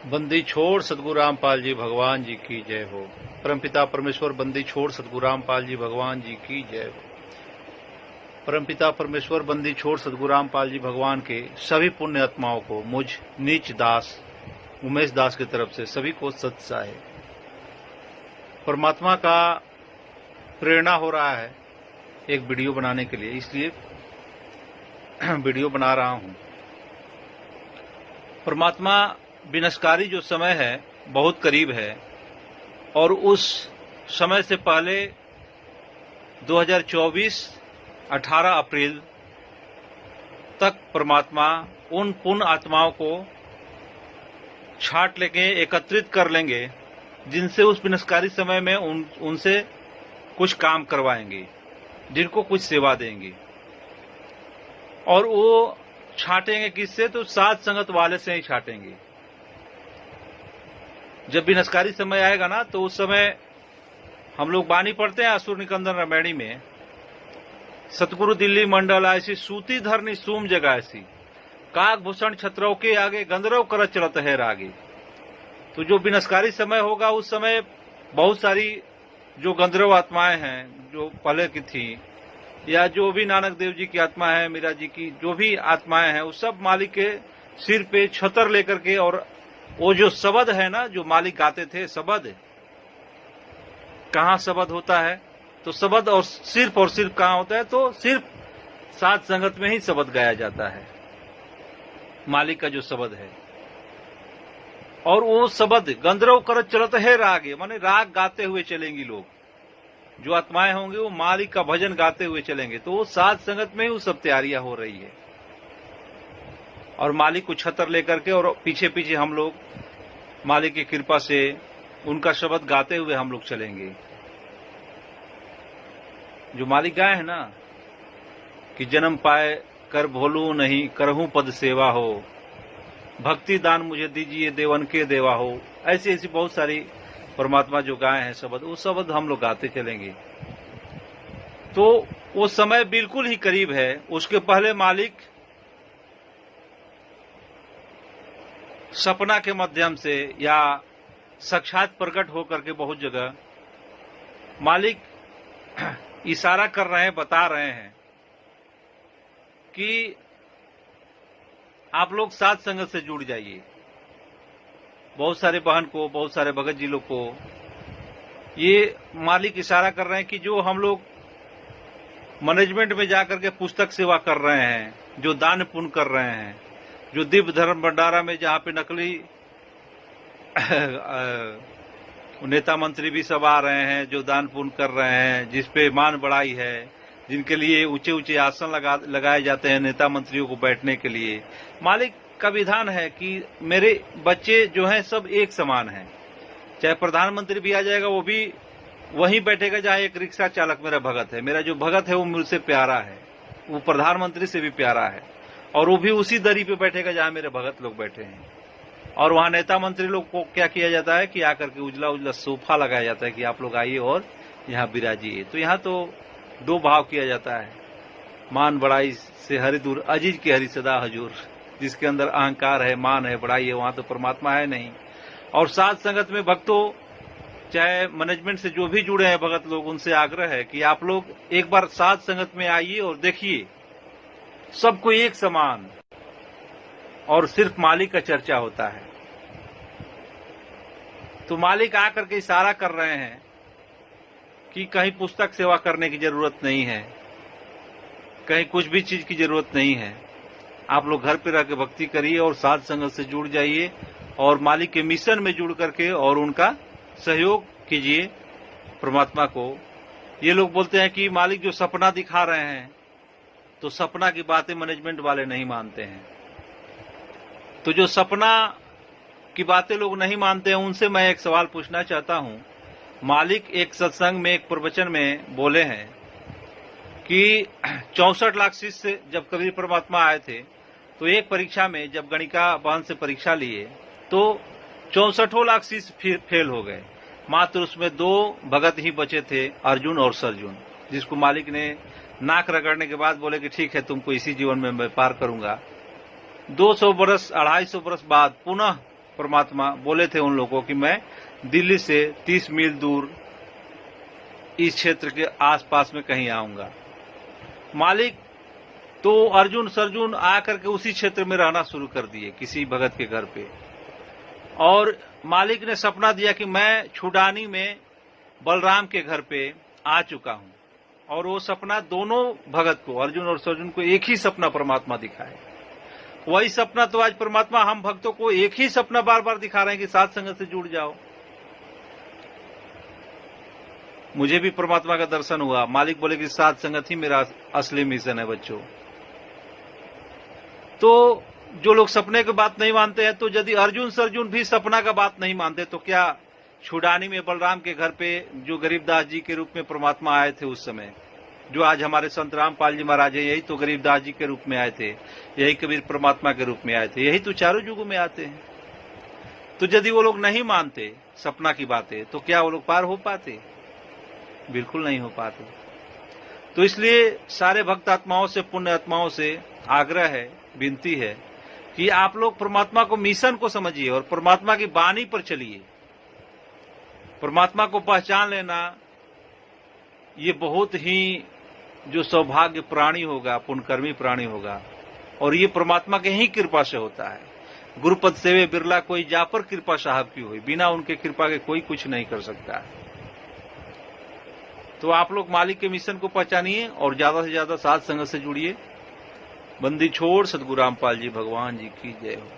बंदी छोड़ सतगुरु रामपाल जी भगवान जी की जय हो। परमपिता परमेश्वर बंदी छोड़ सतगुरु रामपाल जी भगवान जी की जय हो। परमपिता परमेश्वर बंदी छोड़ सतगुरु रामपाल जी भगवान के सभी पुण्य आत्माओं को मुझ नीच दास उमेश दास की तरफ से सभी को सत्साहे। परमात्मा का प्रेरणा हो रहा है एक वीडियो बनाने के लिए, इसलिए वीडियो बना रहा हूं। परमात्मा विनाशकारी जो समय है बहुत करीब है और उस समय से पहले 2024 18 अप्रैल तक परमात्मा उन पुण्य आत्माओं को छांट लेंगे, एकत्रित कर लेंगे, जिनसे उस विनाशकारी समय में उनसे कुछ काम करवाएंगे, जिनको कुछ सेवा देंगे। और वो छांटेंगे किससे? तो साध संगत वाले से ही छांटेंगे। जब विनाशकारी समय आएगा ना, तो उस समय हम लोग बानी पढ़ते हैं असुर निकंदन रामायणी में, सतगुरु दिल्ली मंडल ऐसी सूती धरनी सूम जगह ऐसी, काग भूषण छत्रव के आगे गंधर्व करत चलत है रागे। तो जो विनाशकारी समय होगा उस समय बहुत सारी जो गंधर्व आत्माएं हैं जो पहले की थी, या जो भी नानक देव जी की आत्मा है, मीरा जी की जो भी आत्माएं हैं, वो सब मालिक के सिर पे छतर लेकर के, और वो जो शब्द है ना जो मालिक गाते थे, शब्द कहाँ शब्द होता है? तो शब्द और सिर्फ कहाँ होता है? तो सिर्फ साध संगत में ही शब्द गाया जाता है, मालिक का जो शब्द है। और वो शब्द गंधर्व करत चलत है रागे, माने राग गाते हुए चलेंगी लोग, जो आत्माएं होंगी वो मालिक का भजन गाते हुए चलेंगे। तो वो साध संगत में ही वो सब तैयारियां हो रही है, और मालिक को छतर लेकर के, और पीछे पीछे हम लोग मालिक की कृपा से उनका शब्द गाते हुए हम लोग चलेंगे। जो मालिक गाए है ना कि जन्म पाए कर भोलू नहीं, करहूं पद सेवा हो, भक्ति दान मुझे दीजिए देवन के देवा हो, ऐसी ऐसी बहुत सारी परमात्मा जो गाए हैं शब्द, वो शब्द हम लोग गाते चलेंगे। तो वो समय बिल्कुल ही करीब है। उसके पहले मालिक सपना के माध्यम से या साक्षात प्रकट होकर के बहुत जगह मालिक इशारा कर रहे हैं, बता रहे हैं कि आप लोग साध संगत से जुड़ जाइए। बहुत सारे बहन को, बहुत सारे भगत जी लोग को ये मालिक इशारा कर रहे हैं कि जो हम लोग मैनेजमेंट में जाकर के पुस्तक सेवा कर रहे हैं, जो दान पुण्य कर रहे हैं, जो दिव्य धर्म भंडारा में जहां पे नकली नेता मंत्री भी सब आ रहे हैं, जो दान पुण्य कर रहे हैं, जिसपे मान बढ़ाई है, जिनके लिए ऊंचे ऊंचे आसन लगाए जाते हैं नेता मंत्रियों को बैठने के लिए, मालिक का विधान है कि मेरे बच्चे जो हैं सब एक समान हैं। चाहे प्रधानमंत्री भी आ जाएगा वो भी वहीं बैठेगा जहां एक रिक्शा चालक मेरा भगत है। मेरा जो भगत है वो मुझसे प्यारा है, वो प्रधानमंत्री से भी प्यारा है, और वो भी उसी दरी पे बैठेगा जहां मेरे भगत लोग बैठे हैं। और वहां नेता मंत्री लोग को क्या किया जाता है कि आकर के उजला उजला सोफा लगाया जाता है कि आप लोग आइए और यहाँ बिराजिए। तो यहाँ तो दो भाव किया जाता है, मान बड़ाई से हरि दूर, अजीज की हरि सदा हजूर। जिसके अंदर अहंकार है, मान है, बड़ाई है, वहां तो परमात्मा है नहीं। और साध संगत में भक्तों, चाहे मैनेजमेंट से जो भी जुड़े हैं भगत लोग, उनसे आग्रह है कि आप लोग एक बार साध संगत में आइए और देखिए सबको एक समान, और सिर्फ मालिक का चर्चा होता है। तो मालिक आकर के इशारा कर रहे हैं कि कहीं पुस्तक सेवा करने की जरूरत नहीं है, कहीं कुछ भी चीज की जरूरत नहीं है। आप लोग घर पे रह के भक्ति करिए और साध संगत से जुड़ जाइए, और मालिक के मिशन में जुड़ करके और उनका सहयोग कीजिए परमात्मा को। ये लोग बोलते हैं कि मालिक जो सपना दिखा रहे हैं, तो सपना की बातें मैनेजमेंट वाले नहीं मानते हैं। तो जो सपना की बातें लोग नहीं मानते हैं, उनसे मैं एक सवाल पूछना चाहता हूं। मालिक एक सत्संग में, एक प्रवचन में बोले हैं कि 64 लाख शिष्य जब कबीर परमात्मा आए थे, तो एक परीक्षा में जब गणिका बहन से परीक्षा लिए तो 64 लाख शिष्य फेल हो गए, मात्र उसमें 2 भगत ही बचे थे, अर्जुन और सरजुन, जिसको मालिक ने नाक रगड़ने के बाद बोले कि ठीक है तुमको इसी जीवन में मैं पार करूंगा। 200 बरस 250 बरस बाद पुनः परमात्मा बोले थे उन लोगों को कि मैं दिल्ली से 30 मील दूर इस क्षेत्र के आसपास में कहीं आऊंगा। मालिक तो अर्जुन सरजुन आकर के उसी क्षेत्र में रहना शुरू कर दिए, किसी भगत के घर पे। और मालिक ने सपना दिया कि मैं छुडानी में बलराम के घर पे आ चुका हूं। और वो सपना दोनों भगत को, अर्जुन और सरजुन को, एक ही सपना परमात्मा दिखाए। वही सपना तो आज परमात्मा हम भक्तों को एक ही सपना बार बार दिखा रहे हैं कि साध संगत से जुड़ जाओ। मुझे भी परमात्मा का दर्शन हुआ। मालिक बोले कि साध संगत ही मेरा असली मिशन है बच्चों। तो जो लोग सपने की बात नहीं मानते हैं, तो यदि अर्जुन सरजुन भी सपना का बात नहीं मानते तो क्या छुडानी में बलराम के घर पे जो गरीबदास जी के रूप में परमात्मा आए थे उस समय, जो आज हमारे संत रामपाल जी महाराज है, यही तो गरीबदास जी के रूप में आए थे, यही कबीर परमात्मा के रूप में आए थे, यही तो चारों युगों में आते हैं। तो यदि वो लोग नहीं मानते सपना की बातें, तो क्या वो लोग पार हो पाते? बिल्कुल नहीं हो पाते। तो इसलिए सारे भक्त आत्माओं से, पुण्य आत्माओं से आग्रह है, विनती है कि आप लोग परमात्मा को, मिशन को समझिए और परमात्मा की वाणी पर चलिए। परमात्मा को पहचान लेना ये बहुत ही जो सौभाग्य प्राणी होगा, पुण्यकर्मी प्राणी होगा, और ये परमात्मा के ही कृपा से होता है। गुरुपद सेवे बिरला कोई जा पर कृपा साहब की हुई, बिना उनके कृपा के कोई कुछ नहीं कर सकता है। तो आप लोग मालिक के मिशन को पहचानिए और ज्यादा से ज्यादा साध संगत से जुड़िए। बंदी छोड़ सतगुरु रामपाल जी भगवान जी की जय हो।